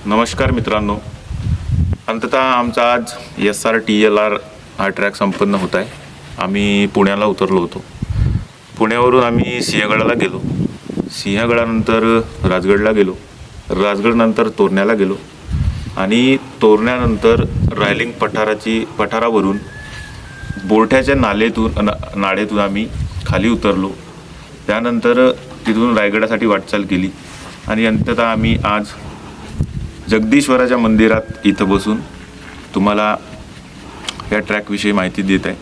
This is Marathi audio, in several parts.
नमस्कार मित्रांनो, अंततः आमचा आज SRTLR हा ट्रॅक संपन्न होत आहे. आम्ही पुण्याला उतरलो होतो. पुण्यावरून आम्ही सिंहगडाला गेलो. सिंहगडानंतर राजगडला गेलो. राजगडनंतर तोरण्याला गेलो आणि तोरण्यानंतर रायलिंग पठारावरून बोरठ्याच्या नाळेतून आम्ही खाली उतरलो. त्यानंतर तिथून रायगडासाठी वाटचाल केली आणि अंततः आम्ही आज जगदीश्वराच्या मंदिरात इथं बसून तुम्हाला या ट्रॅकविषयी माहिती देत आहे.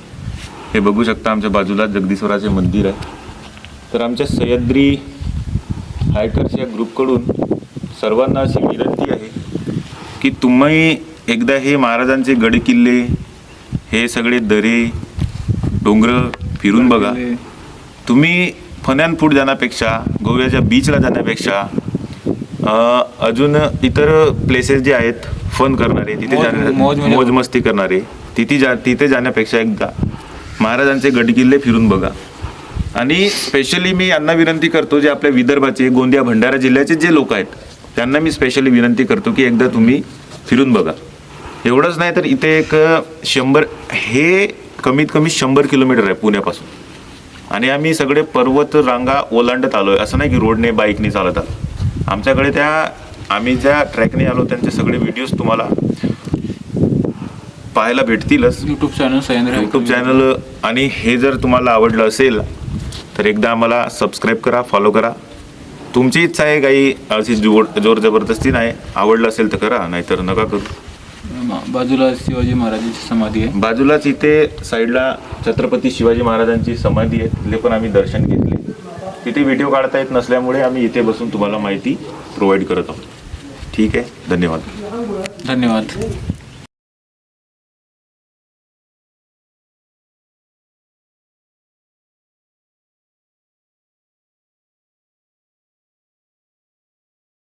हे बघू शकता, आमच्या बाजूला जगदीश्वराचे मंदिर आहे. तर आमच्या सह्याद्री हायकर्स या ग्रुपकडून सर्वांना अशी विनंती आहे की तुम्ही एकदा हे महाराजांचे गडकिल्ले, हे सगळे दरे डोंगर फिरून बघा. तुम्ही फन्यानपूर जाण्यापेक्षा, गोव्याच्या बीचला जाण्यापेक्षा, अजून इतर प्लेसेस जे आहेत फन करणारे, तिथे मौज मस्ती करणारे, तिथे जाण्यापेक्षा एकदा महाराजांचे गडकिल्ले फिरून बघा. आणि स्पेशली मी यांना विनंती करतो, जे आपल्या विदर्भाचे, गोंदिया भंडारा जिल्ह्याचे जे लोक आहेत त्यांना मी स्पेशली विनंती करतो की एकदा तुम्ही फिरून बघा. एवढंच नाही तर इथे एक 100, हे कमीत कमी 100 किलोमीटर आहे पुण्यापासून. आणि आम्ही सगळे पर्वत रांगा ओलांडत आलो आहे. असं नाही की रोडने बाईकने चालत आलो. आमच्याकडे आम्ही ज्या ट्रॅकने आलो त्यांचे सगळे व्हिडिओज तुम्हाला पाहायला भेटतीलच यूट्यूब चॅनल. आणि हे जर तुम्हाला आवडलं असेल तर एकदा आम्हाला सबस्क्राईब करा, फॉलो करा. तुमची इच्छा आहे, काही अशी जोर जबरदस्ती नाही. आवडलं असेल तर करा, नाहीतर नका करू. बाजूला शिवाजी महाराजांची समाधी आहे. बाजूलाच इथे साईडला छत्रपती शिवाजी महाराजांची समाधी आहे. तिथे पण आम्ही दर्शन घेतले. तिथे व्हिडिओ काढता येत नसल्यामुळे आम्ही इथे बसून तुम्हाला माहिती प्रोव्हाइड करत आहोत. ठीक आहे, धन्यवाद.